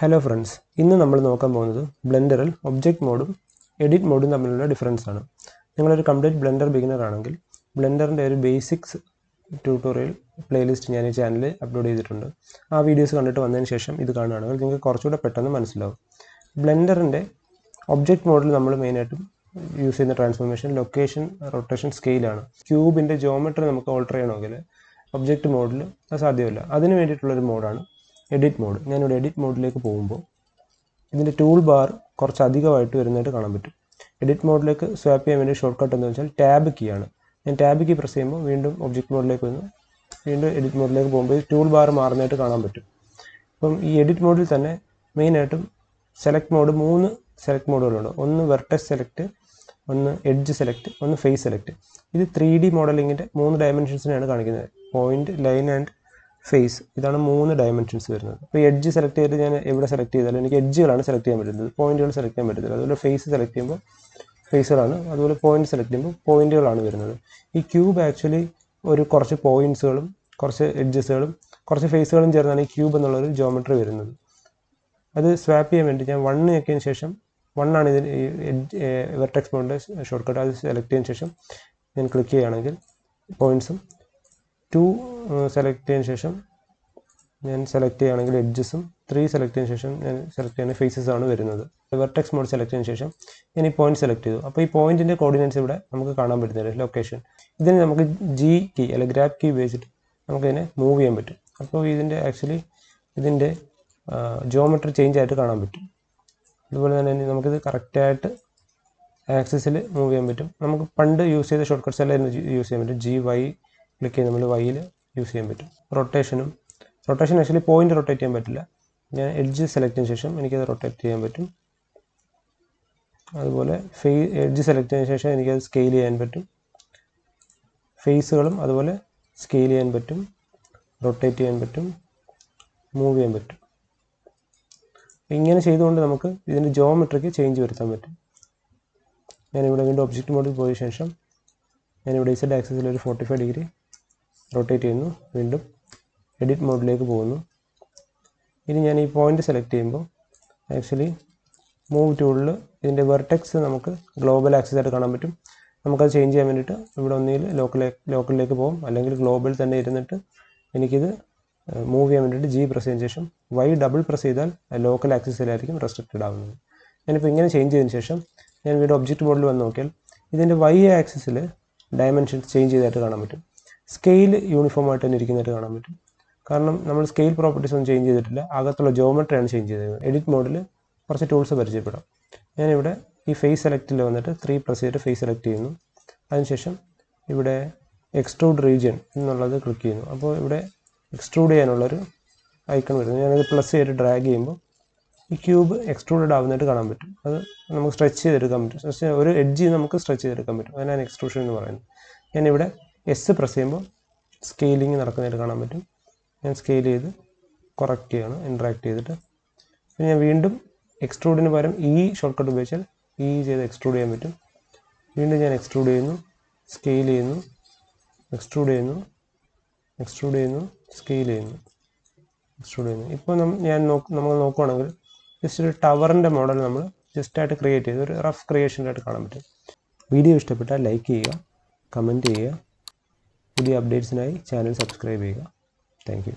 Hello friends, ഇന്ന് നമ്മൾ നോക്കാൻ പോകുന്നത് ബ്ലെൻഡറിൽ ഒബ്ജക്റ്റ് മോഡും എഡിറ്റ് മോഡും തമ്മിലുള്ള ഡിഫറൻസ് ആണ്. നിങ്ങളൊരു കംപ്ലീറ്റ് ബ്ലെൻഡർ ബിഗിനർ ആണെങ്കിൽ ബ്ലെൻഡറിൻ്റെ ഒരു ബേസിക്സ് ട്യൂട്ടോറിയൽ പ്ലേലിസ്റ്റ് ഞാൻ ഈ ചാനലിൽ അപ്ലോഡ് ചെയ്തിട്ടുണ്ട്. ആ വീഡിയോസ് കണ്ടിട്ട് വന്നതിന് ശേഷം ഇത് കാണുകയാണെങ്കിൽ നിങ്ങൾക്ക് കുറച്ചുകൂടെ പെട്ടെന്ന് മനസ്സിലാവും. ബ്ലെൻഡറിൻ്റെ ഒബ്ജക്റ്റ് മോഡിൽ നമ്മൾ മെയിനായിട്ടും യൂസ് ചെയ്യുന്ന ട്രാൻസ്ഫോർമേഷൻ ലൊക്കേഷൻ, റൊട്ടേഷൻ, സ്കെയിലാണ്. ക്യൂബിൻ്റെ ജോമെട്രി നമുക്ക് ഓൾട്ടർ ചെയ്യണമെങ്കിൽ ഒബ്ജക്റ്റ് മോഡിൽ അത് സാധ്യമല്ല. അതിന് വേണ്ടിയിട്ടുള്ളൊരു മോഡാണ് എഡിറ്റ് മോഡ്. ഞാനിവിടെ എഡിറ്റ് മോഡിലേക്ക് പോകുമ്പോൾ ഇതിൻ്റെ ടൂൾ ബാർ കുറച്ച് അധികമായിട്ട് വരുന്നതായിട്ട് കാണാൻ പറ്റും. എഡിറ്റ് മോഡിലേക്ക് സ്വാപ്പ് ചെയ്യാൻ വേണ്ടി ഷോർട്ട് കട്ട് എന്ന് വെച്ചാൽ ടാബ് കീ ആണ്. ഞാൻ ടാബ് കീ പ്രസ് ചെയ്യുമ്പോൾ വീണ്ടും ഒബ്ജക്റ്റ് മോഡിലേക്ക് വന്ന് വീണ്ടും എഡിറ്റ് മോഡിലേക്ക് പോകുമ്പോൾ ടൂൾ ബാർ മാറുന്നതായിട്ട് കാണാൻ പറ്റും. അപ്പം ഈ എഡിറ്റ് മോഡിൽ തന്നെ മെയിനായിട്ടും സെലക്ട് മോഡ് 3 സെലക്ട് മോഡുകളുണ്ട്. ഒന്ന് വെർട്ടെക്സ് സെലക്ട്, ഒന്ന് എഡ്ജ് സെലക്ട്, ഒന്ന് ഫേസ് സെലക്ട്. ഇത് 3D മോഡലിങ്ങിൻ്റെ 3 ഡയമെൻഷൻസിനെയാണ് കാണിക്കുന്നത്. Point, line and face. ഇതാണ് 3 ഡയമെൻഷൻസ് വരുന്നത്. അപ്പോൾ എഡ്ജ് സെലക്ട് ചെയ്തിട്ട് ഞാൻ എവിടെ സെലക്ട് ചെയ്താലും എനിക്ക് എഡ്ജുകളാണ് സെലക്ട് ചെയ്യാൻ പറ്റുന്നത്, പോയിന്റുകൾ സെലക്ട് ചെയ്യാൻ പറ്റുന്നത്. അതുപോലെ ഫേസ് സെലക്ട് ചെയ്യുമ്പോൾ ഫേസുകളാണ്, അതുപോലെ പോയിന്റ് സെലക്ട് ചെയ്യുമ്പോൾ പോയിന്റുകളാണ് വരുന്നത്. ഈ ക്യൂബ് ആക്ച്വലി കുറച്ച് പോയിന്റ്സുകളും കുറച്ച് എഡ്ജസുകളും കുറച്ച് ഫേസുകളും ചേർന്നാണ് ഈ ക്യൂബ് എന്നുള്ളൊരു ജോമെട്രി വരുന്നത്. അത് സ്വാപ്പ് ചെയ്യാൻ വേണ്ടി ഞാൻ 1 ഞെക്കിയതിന് ശേഷം 1 ആണ് ഇതിന് വെർട്ടെക്സ് മോഡിൻ്റെ ഷോർട്ട് കട്ട്. അത് സെലക്ട് ചെയ്തതിന് ശേഷം ഞാൻ ക്ലിക്ക് ചെയ്യുകയാണെങ്കിൽ പോയിന്റ്സും, 2 സെലക്ട് ചെയ്തതിന് ശേഷം ഞാൻ സെലക്ട് ചെയ്യുകയാണെങ്കിൽ എഡ്ജസും, 3 സെലക്ട് ചെയ്തതിന് ശേഷം ഞാൻ സെലക്ട് ചെയ്യുന്ന ഫേസസ് ആണ് വരുന്നത്. വെർട്ടെക്സ് മോഡ് സെലക്ട് ചെയ്തതിന് ശേഷം ഞാൻ ഈ പോയിന്റ് സെലക്ട് ചെയ്തു. അപ്പോൾ ഈ പോയിന്റിൻ്റെ കോർഡിനേറ്റ്സ് ഇവിടെ നമുക്ക് കാണാൻ പറ്റുന്നത് ലൊക്കേഷൻ. ഇതിന് നമുക്ക് ജി കീ അല്ലെങ്കിൽ ഗ്രാബ് കീ ഉപയോഗിച്ചിട്ട് നമുക്കിതിനെ മൂവ് ചെയ്യാൻ പറ്റും. അപ്പോൾ ഇതിൻ്റെ ജോമെട്രി ചേഞ്ച് ആയിട്ട് കാണാൻ പറ്റും. അതുപോലെ തന്നെ നമുക്കിത് കറക്റ്റായിട്ട് ആക്സിസിൽ മൂവ് ചെയ്യാൻ പറ്റും. നമുക്ക് പണ്ട് യൂസ് ചെയ്ത ഷോർട്ട് കട്ട്സ് എല്ലാം യൂസ് ചെയ്യാൻ പറ്റും. GY ക്ലിക്ക് ചെയ്ത് നമ്മൾ വൈയിൽ യൂസ് ചെയ്യാൻ പറ്റും. റൊട്ടേഷൻ ആക്ച്വലി പോയിന്റ് റൊട്ടേറ്റ് ചെയ്യാൻ പറ്റില്ല. ഞാൻ എഡ്ജ് സെലക്ട് ചെയ്തതിന് ശേഷം എനിക്കത് റൊട്ടേറ്റ് ചെയ്യാൻ പറ്റും. അതുപോലെ എഡ്ജ് സെലക്ട് ചെയ്തതിന് ശേഷം എനിക്കത് സ്കെയിൽ ചെയ്യാൻ പറ്റും. ഫേസുകളും അതുപോലെ സ്കെയിൽ ചെയ്യാൻ പറ്റും, റൊട്ടേറ്റ് ചെയ്യാൻ പറ്റും, മൂവ് ചെയ്യാൻ പറ്റും. ഇങ്ങനെ ചെയ്തുകൊണ്ട് നമുക്ക് ഇതിൻ്റെ ജോമെട്രിക്ക് ചേഞ്ച് വരുത്താൻ പറ്റും. ഞാനിവിടെ വീണ്ടും ഒബ്ജക്റ്റ് മോഡിൽ പോയ ശേഷം ഞാനിവിടെ Z ആക്സിസിൽ ഒരു 45 ഡിഗ്രി റൊട്ടേറ്റ് ചെയ്യുന്നു. വീണ്ടും എഡിറ്റ് മോഡിലേക്ക് പോകുന്നു. ഇനി ഞാൻ ഈ പോയിന്റ് സെലക്ട് ചെയ്യുമ്പോൾ ആക്ച്വലി മൂവ് ടൂളിൽ ഇതിൻ്റെ വെർട്ടെക്സ് നമുക്ക് ഗ്ലോബൽ ആക്സിസ് ആയിട്ട് കാണാൻ പറ്റും. നമുക്കത് ചേഞ്ച് ചെയ്യാൻ വേണ്ടിയിട്ട് ഇവിടെ ഒന്നുകിൽ ലോക്കലിലേക്ക് പോകും, അല്ലെങ്കിൽ ഗ്ലോബൽ തന്നെ ഇരുന്നിട്ട് എനിക്കിത് മൂവ് ചെയ്യാൻ വേണ്ടിയിട്ട് G പ്രസ് ചെയ്തതിന് ശേഷം Y ഡബിൾ പ്രസ് ചെയ്താൽ ലോക്കൽ ആക്സിസിലായിരിക്കും റെസ്ട്രിക്റ്റഡ് ആവുന്നത്. ഞാനിപ്പോൾ ഇങ്ങനെ ചേഞ്ച് ചെയ്തതിന് ശേഷം ഞാൻ വീണ്ടും ഒബ്ജക്റ്റ് മോഡിൽ വന്ന് നോക്കിയാൽ ഇതിൻ്റെ Y ആക്സിസിൽ ഡയമെൻഷൻസ് ചേഞ്ച് ചെയ്തായിട്ട് കാണാൻ പറ്റും. സ്കെയിൽ യൂണിഫോം ആയിട്ട് തന്നെ ഇരിക്കുന്നതായിട്ട് കാണാൻ പറ്റും. കാരണം നമ്മൾ സ്കെയിൽ പ്രോപ്പർട്ടീസ് ഒന്നും ചേഞ്ച് ചെയ്തിട്ടില്ല, അകത്തുള്ള ജോമെട്രിയാണ് ചേഞ്ച് ചെയ്തത്. എഡിറ്റ് മോഡിൽ കുറച്ച് ടൂൾസ് പരിചയപ്പെടാം. ഞാനിവിടെ ഈ ഫേസ് സെലക്റ്റിൽ വന്നിട്ട് 3 പ്രസ് ചെയ്തിട്ട് ഫേസ് സെലക്ട് ചെയ്യുന്നു. അതിനുശേഷം ഇവിടെ എക്സ്ട്രൂഡ് റീജിയൻ എന്നുള്ളത് ക്ലിക്ക് ചെയ്യുന്നു. അപ്പോൾ ഇവിടെ എക്സ്ട്രൂഡ് ചെയ്യാനുള്ളൊരു ഐക്കൺ വരുന്നു. ഞാനത് പ്ലസ് ചെയ്തിട്ട് ഡ്രാഗ് ചെയ്യുമ്പോൾ ഈ ക്യൂബ് എക്സ്ട്രൂഡഡ് ആവുന്നതായിട്ട് കാണാൻ പറ്റും. അത് നമുക്ക് സ്ട്രെച്ച് ചെയ്തെടുക്കാൻ പറ്റും. ഒരു എഡ്ജ് നമുക്ക് സ്ട്രെച്ച് ചെയ്തെടുക്കാൻ പറ്റും. അതിനാണ് എക്സ്ട്രൂഷൻ എന്ന് പറയുന്നത്. ഞാനിവിടെ S പ്രസ് ചെയ്യുമ്പോൾ സ്കെയിലിംഗ് നടക്കുന്നതായിട്ട് കാണാൻ പറ്റും. ഞാൻ സ്കെയിൽ ചെയ്ത് കറക്റ്റ് ചെയ്യണം, ഇൻട്രാക്ട് ചെയ്തിട്ട്. പിന്നെ ഞാൻ വീണ്ടും എക്സ്ട്രൂഡിന് പകരം ഷോർട്ട് കട്ട് ഉപയോഗിച്ചാൽ ചെയ്ത് എക്സ്ട്രൂഡ് ചെയ്യാൻ പറ്റും. വീണ്ടും ഞാൻ എക്സ്ട്രൂഡ് ചെയ്യുന്നു, സ്കെയിൽ ചെയ്യുന്നു, എക്സ്ട്രൂഡ് ചെയ്യുന്നു, സ്കെയിൽ ചെയ്യുന്നു, എക്സ്ട്രൂഡ് ചെയ്യുന്നു. ഇപ്പോൾ നമ്മൾ നോക്കുകയാണെങ്കിൽ ജസ്റ്റ് ഒരു ടവറിൻ്റെ മോഡൽ നമ്മൾ ജസ്റ്റായിട്ട് ക്രിയേറ്റ് ചെയ്ത് ഒരു റഫ് ക്രിയേഷനായിട്ട് കാണാൻ പറ്റും. വീഡിയോ ഇഷ്ടപ്പെട്ടാൽ ലൈക്ക് ചെയ്യുക, കമൻറ്റ് ചെയ്യുക. പുതിയ അപ്ഡേറ്റ്സിനായി ചാനൽ സബ്സ്ക്രൈബ് ചെയ്യുക. Thank you.